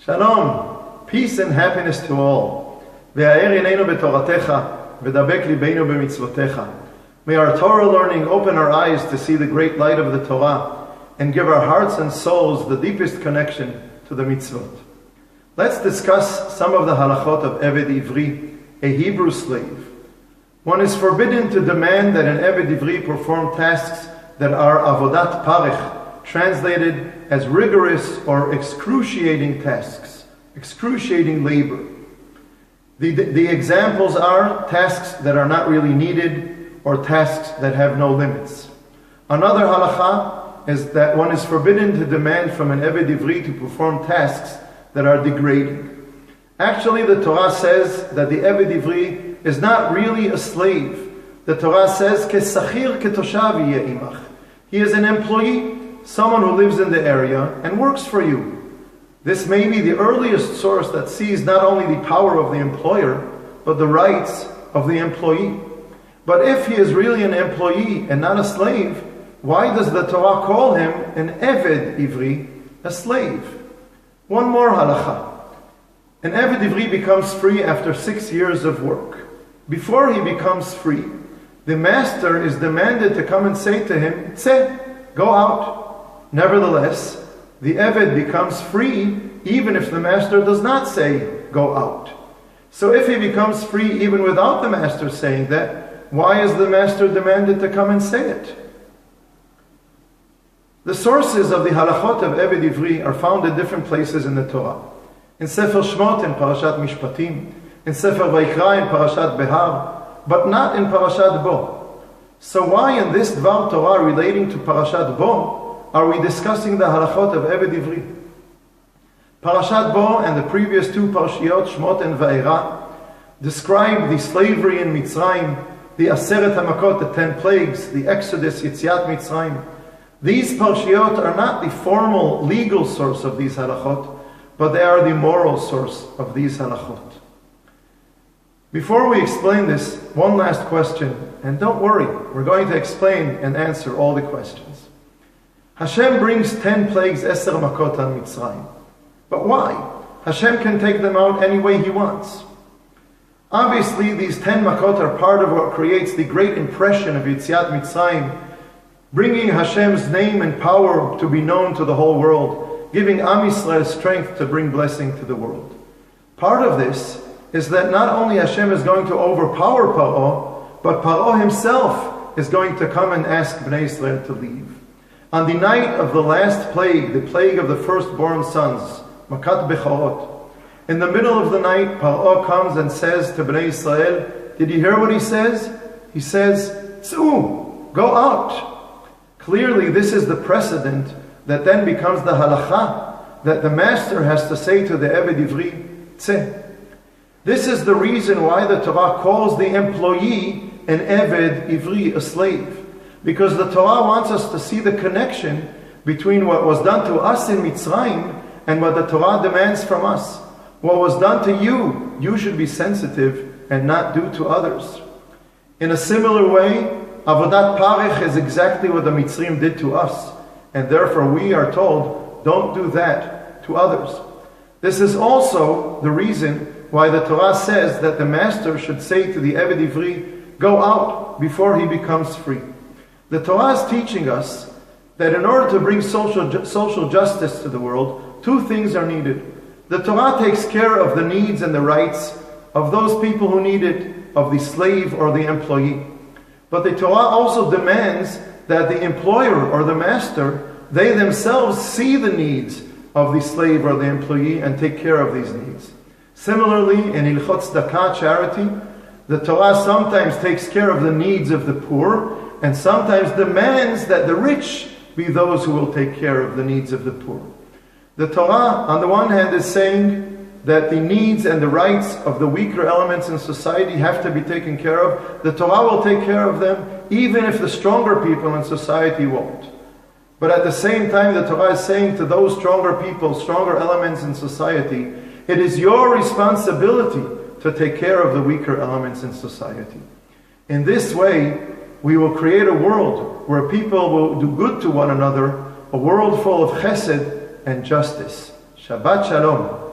Shalom, peace and happiness to all. Ve'a'er eineinu b'toratecha, v'dabek libeinu b'mitzvotecha. May our Torah learning open our eyes to see the great light of the Torah and give our hearts and souls the deepest connection to the mitzvot. Let's discuss some of the halachot of Eved Ivri, a Hebrew slave. One is forbidden to demand that an Eved Ivri perform tasks that are avodat parech, translated as rigorous or excruciating tasks, excruciating labor. The examples are tasks that are not really needed or tasks that have no limits. Another halacha is that one is forbidden to demand from an Eved Ivri to perform tasks that are degrading. Actually, the Torah says that the Eved Ivri is not really a slave. The Torah says, "Kesachir ketoshav yeh imach." He is an employee, someone who lives in the area and works for you. This may be the earliest source that sees not only the power of the employer, but the rights of the employee. But if he is really an employee and not a slave, why does the Torah call him an Eved Ivri, a slave? One more halacha. An Eved Ivri becomes free after 6 years of work. Before he becomes free, the master is demanded to come and say to him, "Tzeh, go out." Nevertheless, the Eved becomes free even if the master does not say, "Go out." So if he becomes free even without the master saying that, why is the master demanded to come and say it? The sources of the halachot of Eved Ivri are found in different places in the Torah. In Sefer Shmot in Parashat Mishpatim, in Sefer Vayikra in Parashat Behar, but not in Parashat Bo. So why in this Dvar Torah relating to Parashat Bo are we discussing the halachot of Eved Ivri? Parashat Bo and the previous two Parshiot, Shmot and Va'era, describe the slavery in Mitzrayim, the Aseret HaMakot, the 10 plagues, the Exodus, Yetziat Mitzrayim. These Parshiot are not the formal legal source of these halachot, but they are the moral source of these halachot. Before we explain this, one last question, and don't worry, we're going to explain and answer all the questions. Hashem brings 10 plagues, Eser Makot on Mitzrayim. But why? Hashem can take them out any way He wants. Obviously, these 10 Makot are part of what creates the great impression of Yetziat Mitzrayim, bringing Hashem's name and power to be known to the whole world, giving Am Yisrael strength to bring blessing to the world. Part of this is that not only Hashem is going to overpower Paro, but Paro himself is going to come and ask Bnei Israel to leave. On the night of the last plague, the plague of the firstborn sons, Makat Bechorot, in the middle of the night, Paro comes and says to Bnei Israel, did you hear what he says? He says, Tzu, go out. Clearly, this is the precedent that then becomes the halacha, that the master has to say to the Eved Ivri, Tzeh. This is the reason why the Torah calls the employee an Eved Ivri, a slave. Because the Torah wants us to see the connection between what was done to us in Mitzrayim and what the Torah demands from us. What was done to you, you should be sensitive and not do to others. In a similar way, Avodat Parech is exactly what the Mitzrayim did to us. And therefore we are told, don't do that to others. This is also the reason why the Torah says that the master should say to the Eved Ivri, go out before he becomes free. The Torah is teaching us that in order to bring social justice to the world, two things are needed. The Torah takes care of the needs and the rights of those people who need it, of the slave or the employee. But the Torah also demands that the employer or the master, they themselves see the needs of the slave or the employee and take care of these needs. Similarly, in Ilchot Tzedakah, charity, the Torah sometimes takes care of the needs of the poor and sometimes demands that the rich be those who will take care of the needs of the poor. The Torah, on the one hand, is saying that the needs and the rights of the weaker elements in society have to be taken care of. The Torah will take care of them, even if the stronger people in society won't. But at the same time, the Torah is saying to those stronger people, stronger elements in society, it is your responsibility to take care of the weaker elements in society. In this way, we will create a world where people will do good to one another, a world full of chesed and justice. Shabbat Shalom.